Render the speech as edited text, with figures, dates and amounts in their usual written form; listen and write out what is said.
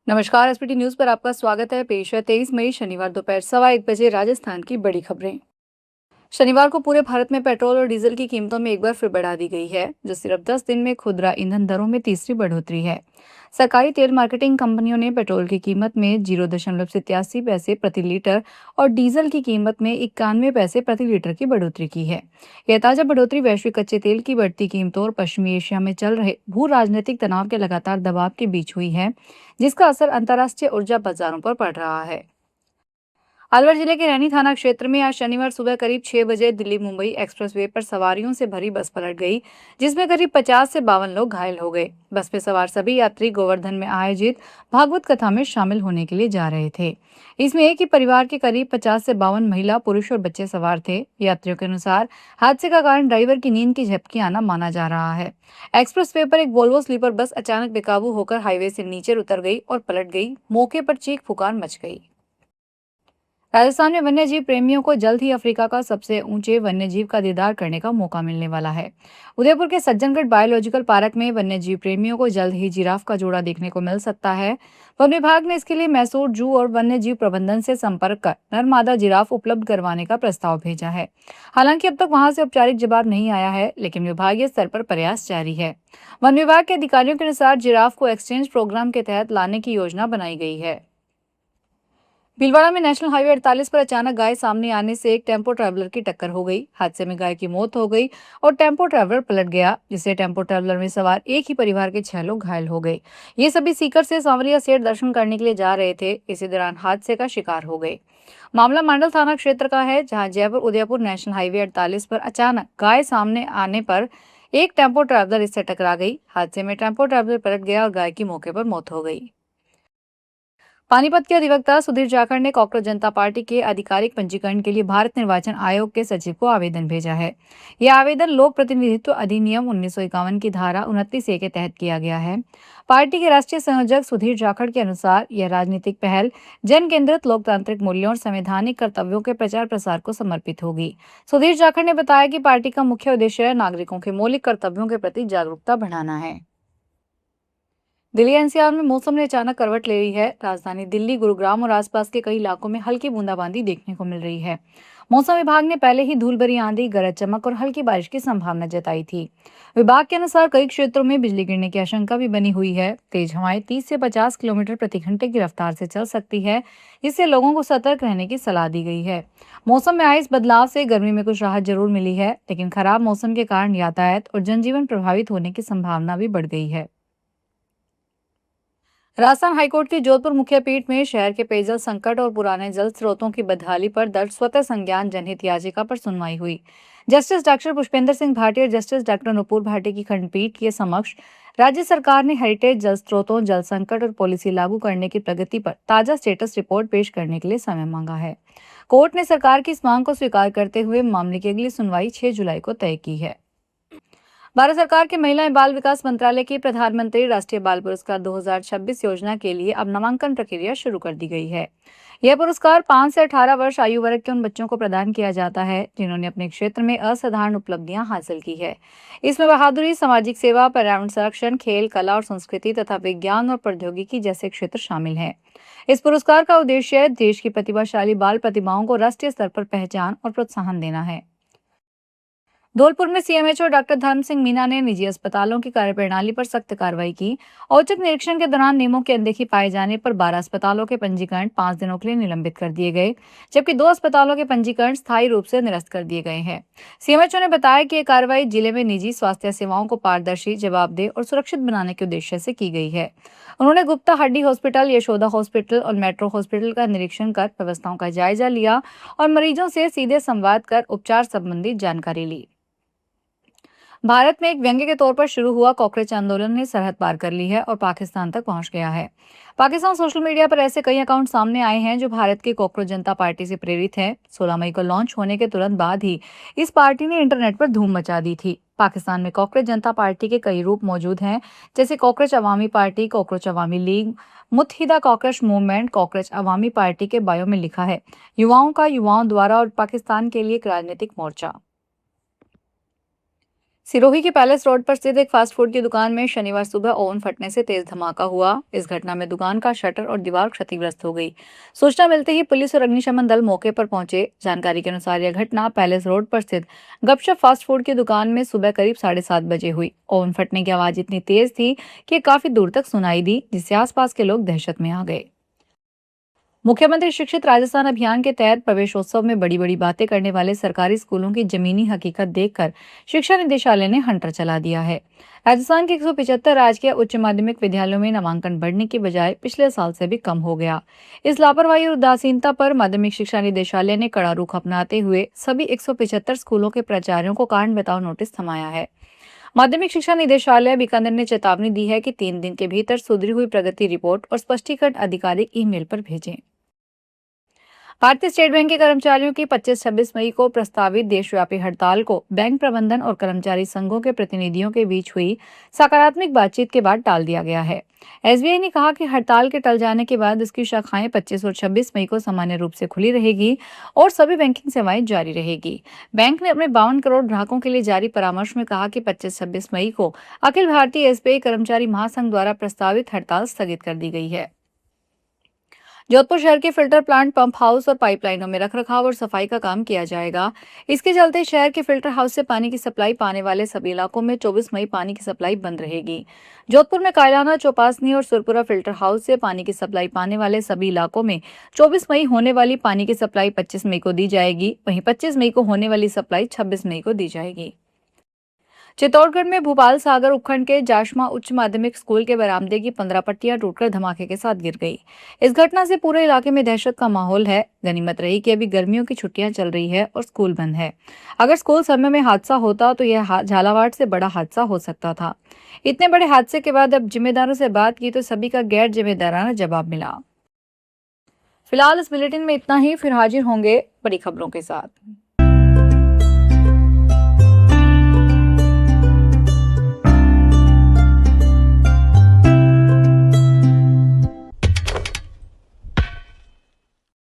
नमस्कार। SPT news पर आपका स्वागत है। पेश है 23 मई शनिवार दोपहर 1:15 राजस्थान की बड़ी खबरें। शनिवार को पूरे भारत में पेट्रोल और डीजल की कीमतों में एक बार फिर बढ़ा दी गई है, जो सिर्फ 10 दिन में खुदरा ईंधन दरों में तीसरी बढ़ोतरी है। सरकारी तेल मार्केटिंग कंपनियों ने पेट्रोल की कीमत में 0.87 पैसे प्रति लीटर और डीजल की कीमत में 91 पैसे प्रति लीटर की बढ़ोतरी की है। यह ताजा बढ़ोतरी वैश्विक कच्चे तेल की बढ़ती कीमतों और पश्चिमी एशिया में चल रहे भू राजनीतिक तनाव के लगातार दबाव के बीच हुई है, जिसका असर अंतर्राष्ट्रीय ऊर्जा बाजारों पर पड़ रहा है। अलवर जिले के रैनी थाना क्षेत्र में आज शनिवार सुबह करीब 6 बजे दिल्ली मुंबई एक्सप्रेसवे पर सवारियों से भरी बस पलट गई, जिसमें करीब 50 से 52 लोग घायल हो गए। बस में सवार सभी यात्री गोवर्धन में आयोजित भागवत कथा में शामिल होने के लिए जा रहे थे। इसमें एक ही परिवार के करीब 50 से 52 महिला, पुरुष और बच्चे सवार थे। यात्रियों के अनुसार हादसे का कारण ड्राइवर की नींद की झपकी आना माना जा रहा है। एक्सप्रेसवे पर एक वोल्वो स्लीपर बस अचानक बेकाबू होकर हाईवे से नीचे उतर गई और पलट गई। मौके पर चीख पुकार मच गई। राजस्थान में वन्यजीव प्रेमियों को जल्द ही अफ्रीका का सबसे ऊंचे वन्यजीव का दीदार करने का मौका मिलने वाला है। उदयपुर के सज्जनगढ़ बायोलॉजिकल पार्क में वन्यजीव प्रेमियों को जल्द ही जिराफ का जोड़ा देखने को मिल सकता है। वन विभाग ने इसके लिए मैसूर जू और वन्यजीव प्रबंधन से संपर्क कर नर मादा जिराफ उपलब्ध करवाने का प्रस्ताव भेजा है। हालांकि अब तक वहां से औपचारिक जवाब नहीं आया है, लेकिन विभागीय स्तर पर प्रयास जारी है। वन विभाग के अधिकारियों के अनुसार जिराफ को एक्सचेंज प्रोग्राम के तहत लाने की योजना बनाई गई है। भीलवाड़ा में नेशनल हाईवे 48 पर अचानक गाय सामने आने से एक टेम्पो ट्रैवलर की टक्कर हो गई। हादसे में गाय की मौत हो गई और टेम्पो ट्रैवलर पलट गया, जिससे टेम्पो ट्रैवलर में सवार एक ही परिवार के 6 लोग घायल हो गए। ये सभी सीकर से सांवरिया सेठ दर्शन करने के लिए जा रहे थे। इसी दौरान हादसे का शिकार हो गए। मामला मांडल थाना क्षेत्र का है, जहां जयपुर उदयपुर नेशनल हाईवे 48 पर अचानक गाय सामने आने पर एक टेम्पो ट्रैवलर इससे टकरा गई। हादसे में टेम्पो ट्रैवलर पलट गया और गाय की मौके पर मौत हो गई। पानीपत के अधिवक्ता सुधीर जाखड़ ने कॉकरोच जनता पार्टी के आधिकारिक पंजीकरण के लिए भारत निर्वाचन आयोग के सचिव को आवेदन भेजा है। यह आवेदन लोक प्रतिनिधित्व अधिनियम 1951 की धारा 29A के तहत किया गया है। पार्टी के राष्ट्रीय संयोजक सुधीर जाखड़ के अनुसार यह राजनीतिक पहल जन केंद्रित लोकतांत्रिक मूल्यों और संवैधानिक कर्तव्यों के प्रचार प्रसार को समर्पित होगी। सुधीर जाखड़ ने बताया कि पार्टी का मुख्य उद्देश्य नागरिकों के मौलिक कर्तव्यों के प्रति जागरूकता बढ़ाना है। दिल्ली एनसीआर में मौसम ने अचानक करवट ले ली है। राजधानी दिल्ली, गुरुग्राम और आसपास के कई इलाकों में हल्की बूंदाबांदी देखने को मिल रही है। मौसम विभाग ने पहले ही धूल भरी आंधी, गरज चमक और हल्की बारिश की संभावना जताई थी। विभाग के अनुसार कई क्षेत्रों में बिजली गिरने की आशंका भी बनी हुई है। तेज हवाएं 30 से 50 किलोमीटर प्रति घंटे की रफ्तार से चल सकती है, जिससे लोगों को सतर्क रहने की सलाह दी गई है। मौसम में आए इस बदलाव से गर्मी में कुछ राहत जरूर मिली है, लेकिन खराब मौसम के कारण यातायात और जनजीवन प्रभावित होने की संभावना भी बढ़ गई है। राजस्थान हाईकोर्ट की जोधपुर मुख्य पीठ में शहर के पेयजल संकट और पुराने जल स्रोतों की बदहाली पर दर्ज स्वतः संज्ञान जनहित याचिका पर सुनवाई हुई। जस्टिस डॉक्टर पुष्पेंद्र सिंह भाटी और जस्टिस डॉक्टर नुपुर भाटी की खंडपीठ के समक्ष राज्य सरकार ने हेरिटेज जल स्रोतों, जल संकट और पॉलिसी लागू करने की प्रगति पर ताजा स्टेटस रिपोर्ट पेश करने के लिए समय मांगा है। कोर्ट ने सरकार की इस मांग को स्वीकार करते हुए मामले की अगली सुनवाई 6 जुलाई को तय की है। भारत सरकार के महिला एवं बाल विकास मंत्रालय की प्रधानमंत्री राष्ट्रीय बाल पुरस्कार 2026 योजना के लिए अब नामांकन प्रक्रिया शुरू कर दी गई है। यह पुरस्कार 5 से 18 वर्ष आयु वर्ग के उन बच्चों को प्रदान किया जाता है जिन्होंने अपने क्षेत्र में असाधारण उपलब्धियां हासिल की है। इसमें बहादुरी, सामाजिक सेवा, पर्यावरण संरक्षण, खेल, कला और संस्कृति तथा विज्ञान और प्रौद्योगिकी जैसे क्षेत्र शामिल हैं। इस पुरस्कार का उद्देश्य देश की प्रतिभाशाली बाल प्रतिभाओं को राष्ट्रीय स्तर पर पहचान और प्रोत्साहन देना है। धौलपुर में सीएमएचओ डॉक्टर धर्म सिंह मीना ने निजी अस्पतालों की कार्यप्रणाली पर सख्त कार्रवाई की। औचक निरीक्षण के दौरान नियमों की अनदेखी पाए जाने पर 12 अस्पतालों के पंजीकरण 5 दिनों के लिए निलंबित कर दिए गए, जबकि 2 अस्पतालों के पंजीकरण स्थायी रूप से निरस्त कर दिए गए हैं। सीएमएचओ ने बताया कि यह कार्रवाई जिले में निजी स्वास्थ्य सेवाओं को पारदर्शी, जवाबदेह और सुरक्षित बनाने के उद्देश्य से की गई है। उन्होंने गुप्ता हड्डी हॉस्पिटल, यशोदा हॉस्पिटल और मेट्रो हॉस्पिटल का निरीक्षण कर व्यवस्थाओं का जायजा लिया और मरीजों से सीधे संवाद कर उपचार संबंधी जानकारी ली। भारत में एक व्यंग्य के तौर पर शुरू हुआ कॉकरोच आंदोलन ने सरहद पार कर ली है और पाकिस्तान तक पहुंच गया है। पाकिस्तान सोशल मीडिया पर ऐसे कई अकाउंट सामने आए हैं जो भारत की कॉकरोच जनता पार्टी से प्रेरित हैं। 16 मई को लॉन्च होने के तुरंत बाद ही इस पार्टी ने इंटरनेट पर धूम मचा दी थी। पाकिस्तान में कॉकरोच जनता पार्टी के कई रूप मौजूद हैं, जैसे कॉकरोच अवामी पार्टी, कॉकरोच अवामी लीग, मुत्तहिदा कॉकरोच मूवमेंट। कॉकरोच अवामी पार्टी के बायो में लिखा है, युवाओं का युवाओं द्वारा और पाकिस्तान के लिए एक राजनीतिक मोर्चा। सिरोही के पैलेस रोड पर स्थित एक फास्ट फूड की दुकान में शनिवार सुबह ओवन फटने से तेज धमाका हुआ। इस घटना में दुकान का शटर और दीवार क्षतिग्रस्त हो गई। सूचना मिलते ही पुलिस और अग्निशमन दल मौके पर पहुंचे। जानकारी के अनुसार यह घटना पैलेस रोड पर स्थित गपशप फास्ट फूड की दुकान में सुबह करीब 7:30 बजे हुई। ओवन फटने की आवाज इतनी तेज थी कि काफी दूर तक सुनाई दी, जिससे आसपास के लोग दहशत में आ गए। मुख्यमंत्री शिक्षित राजस्थान अभियान के तहत प्रवेशोत्सव में बड़ी बड़ी बातें करने वाले सरकारी स्कूलों की जमीनी हकीकत देखकर शिक्षा निदेशालय ने हंटर चला दिया है। राजस्थान के 175 राजकीय उच्च माध्यमिक विद्यालयों में नामांकन बढ़ने की बजाय पिछले साल से भी कम हो गया। इस लापरवाही और उदासीनता पर माध्यमिक शिक्षा निदेशालय ने कड़ा रुख अपनाते हुए सभी 175 स्कूलों के प्राचार्यों को कारण बताओ नोटिस थमाया है। माध्यमिक शिक्षा निदेशालय बीकानेर ने चेतावनी दी है कि 3 दिन के भीतर सुधरी हुई प्रगति रिपोर्ट और स्पष्टीकरण आधिकारिक ईमेल पर भेजें। भारतीय स्टेट बैंक के कर्मचारियों की 25-26 मई को प्रस्तावित देशव्यापी हड़ताल को बैंक प्रबंधन और कर्मचारी संघों के प्रतिनिधियों के बीच हुई सकारात्मक बातचीत के बाद टाल दिया गया है। एसबीआई ने कहा कि हड़ताल के टल जाने के बाद उसकी शाखाएं 25 और 26 मई को सामान्य रूप से खुली रहेगी और सभी बैंकिंग सेवाएं जारी रहेगी। बैंक ने अपने 52 करोड़ ग्राहकों के लिए जारी परामर्श में कहा कि 25-26 मई को अखिल भारतीय एसबीआई कर्मचारी महासंघ द्वारा प्रस्तावित हड़ताल स्थगित कर दी गई है। जोधपुर शहर के फिल्टर प्लांट, पंप हाउस और पाइपलाइनों में रखरखाव और सफाई का काम किया जाएगा। इसके चलते शहर के फिल्टर हाउस से पानी की सप्लाई पाने वाले सभी इलाकों में 24 मई पानी की सप्लाई बंद रहेगी। जोधपुर में कायलाना, चौपासनी और सुरपुरा फिल्टर हाउस से पानी की सप्लाई पाने वाले सभी इलाकों में 24 मई होने वाली पानी की सप्लाई 25 मई को दी जाएगी। वहीं 25 मई को होने वाली सप्लाई 26 मई को दी जाएगी। चित्तौड़गढ़ में भूपाल सागर उपखंड के जाशमा उच्च माध्यमिक स्कूल के बरामदे की 15 पट्टियां टूटकर धमाके के साथ गिर गई। इस घटना से पूरे इलाके में दहशत का माहौल है। गनीमत रही कि अभी गर्मियों की छुट्टियां चल रही है और स्कूल बंद है। अगर स्कूल समय में हादसा होता तो यह झालावाड़ से बड़ा हादसा हो सकता था। इतने बड़े हादसे के बाद अब जिम्मेदारों से बात की तो सभी का गैर जिम्मेदाराना जवाब मिला। फिलहाल इस बुलेटिन में इतना ही, फिर हाजिर होंगे बड़ी खबरों के साथ।